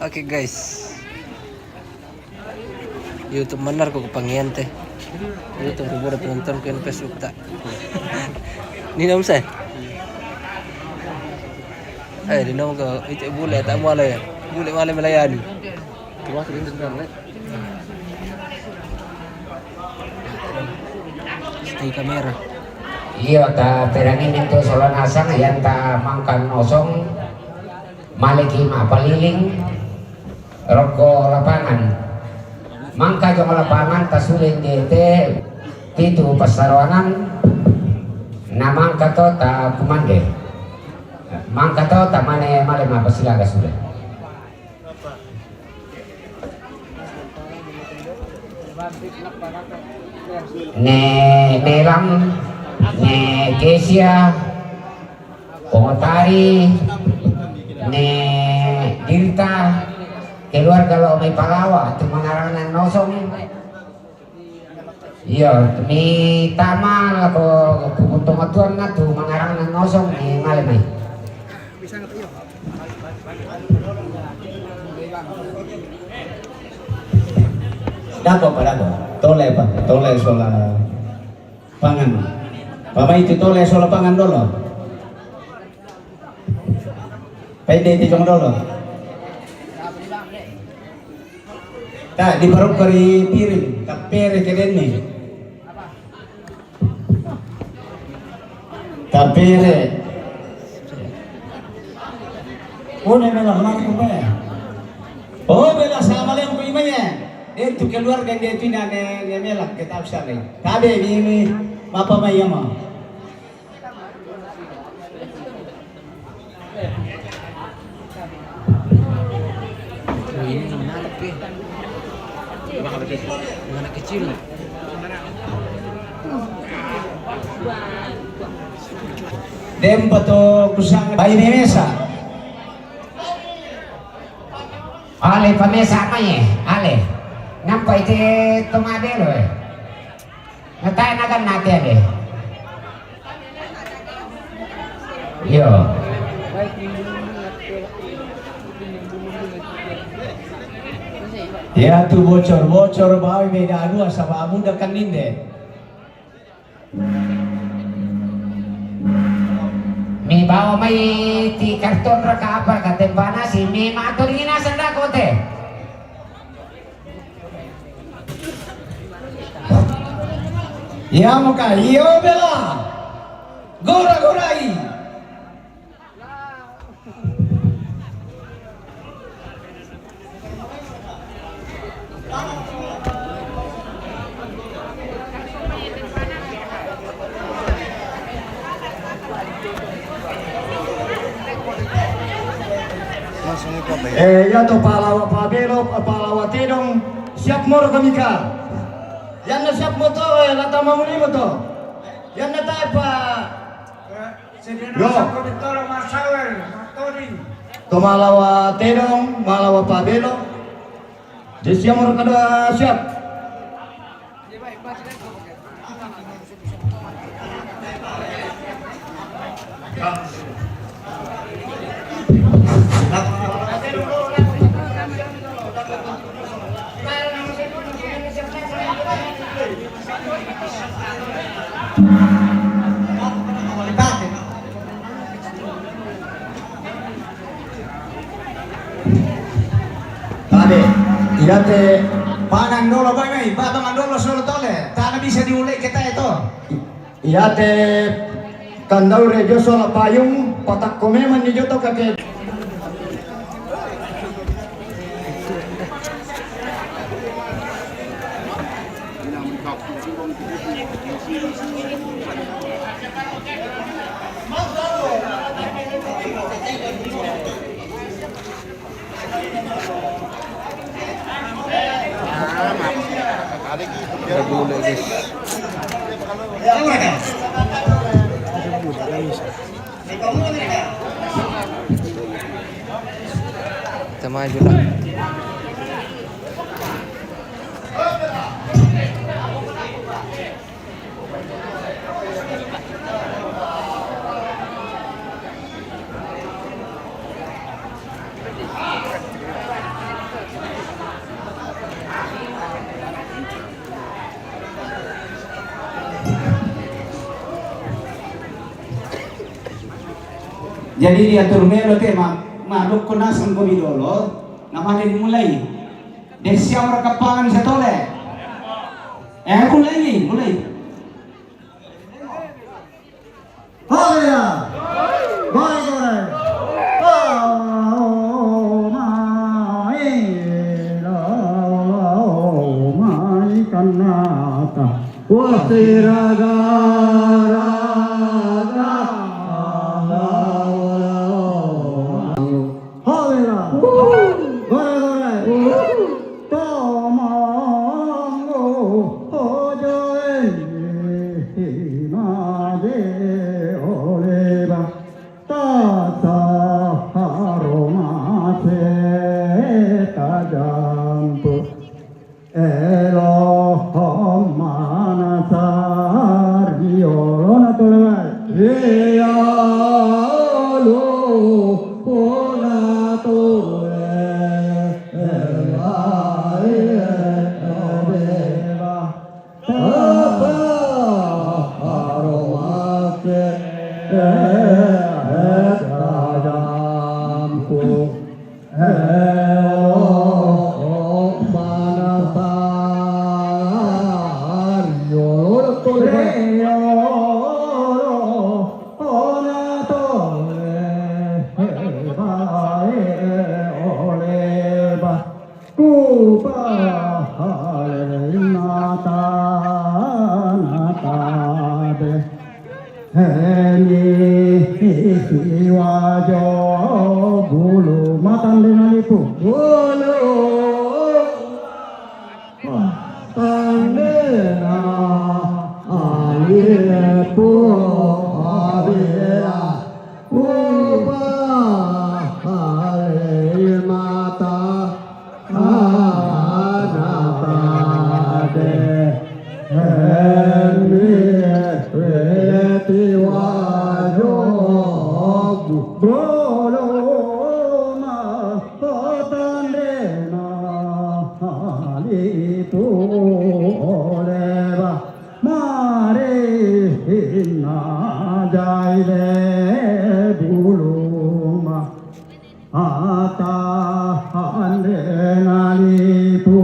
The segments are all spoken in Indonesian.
Oke guys, YouTube benar kok kepangian teh. YouTube udah penonton kan Facebook tak. Ini nama saya. Di nama kau itu boleh tak malah ya. Boleh malah melayani. Terus ini sebenarnya. Stay kamera. Iya, ta terangin itu soal asang yang ta mangkan osong maliki mapaliling rokok lapangan mangka jong lapangan tasulin dete itu pasarwanan na mangka to ta kumande mangka to ta mane male mapasilaga sudah ne melam ne Kesia Pongotari ne Dirta keluarga lo may Palawa itu mengarang nosong iya mi tama ako pupuntong atuan na tu mengarang nosong ni malamay Dapo pa dapo tole pa tole sola pangan pama itu tole sola pangan dolo pede di jong dolo tak di parok kari piring tapere keden ni tapere une memang mati kumaya oh bela sama yang kumaya itu keluarga dia itu nane melak kita usah nih. Tade ini apa maya mah? Ini anak ya. Anak kecil. Dem pato kusang bayi mesa. ale pamesa apa ya ale nampak itu tomade lo natai nagan nate ade yo ya tu bocor bayi beda dua sama muda kan ninde mi bawa mai ti karton raka apa katembana si mi matur ina senda kote ya muka iyo bela gorai ya to palawa pabelo palawa tidong siap moro kamika yan na siap mo to lata mamuli mo to yan na tayo pa yo to malawa tidong malawa pabelo di siap moro kada siap Tade, irate pangan dolo bangay, batangan dolo solo tole, tak bisa diulek kita itu. Irate kandau rejo sola payung, patak komeman ni joto kake. Boleh guys. Kita maju lah. Jadi dia turmelo tema maduk ko nasan ko bidolo namanya dimulai. Desi amra kapangan sa tole. Aku mulai. Haleluya. Baik. Kanata wasiragara Haleluya. Tomango ojoe himade oleba tata aromate tajampu Elohim manasar violona tolewai Ealo ona tole elai eleva tapa aromate tajamku Wajo bulu matan dengan itu bulu tandena alipu abia ubah alil mata anata de Reti wajo boloma potandena halitu oleva mare na jaile buluma ata andena litu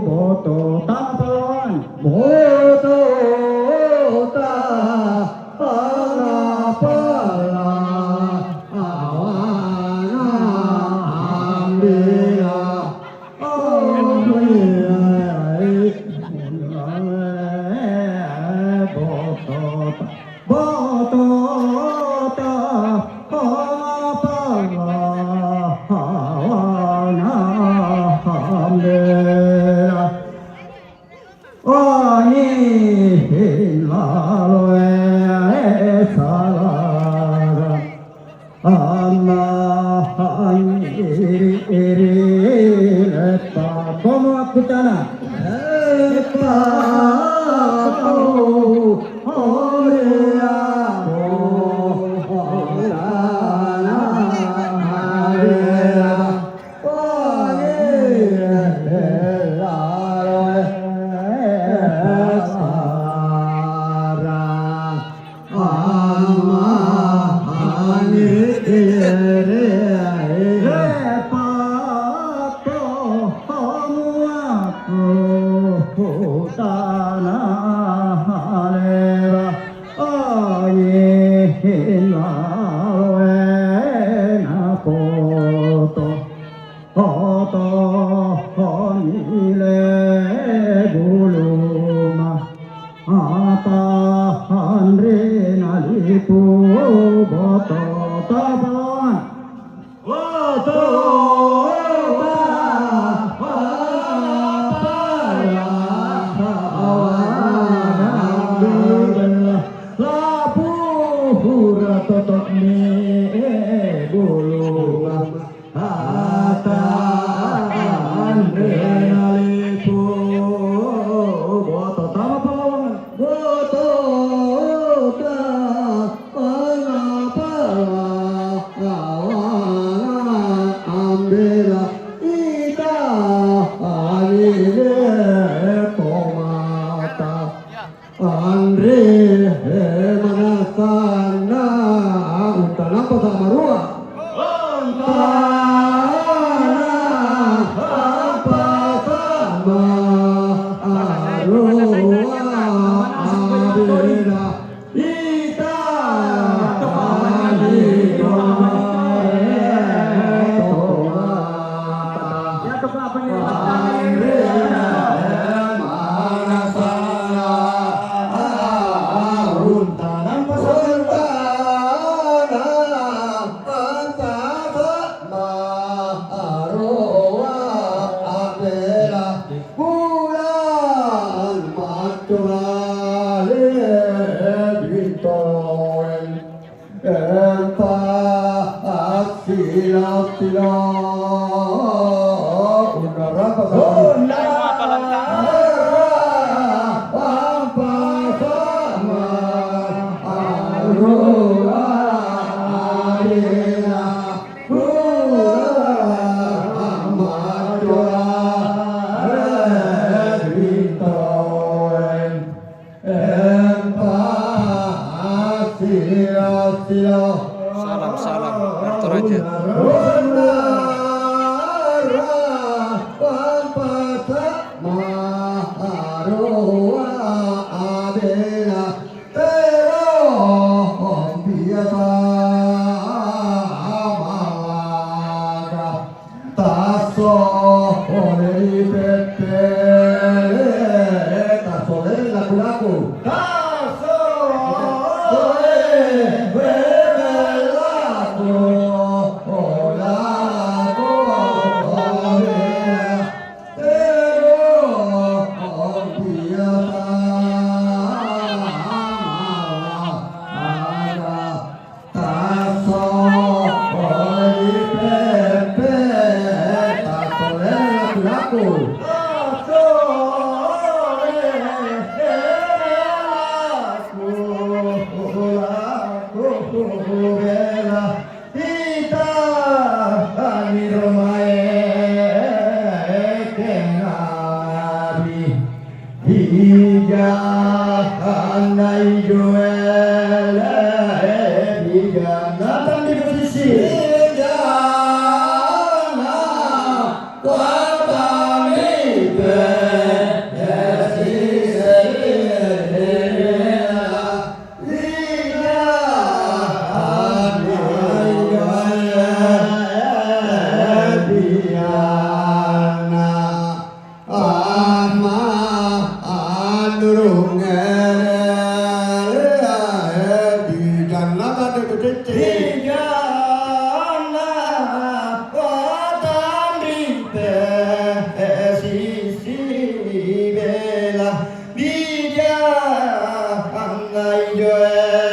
boto tapan boto ta pala awana ambira Como akutana Andre manasana untanam pasama Empa sila sila Undara apa sama Arua Adina Amadua Rintoen Empa sila sila Salam Arthur aja. Datang di posisi Hãy subscribe cho kênh Ghiền Mì Gõ để không bỏ lỡ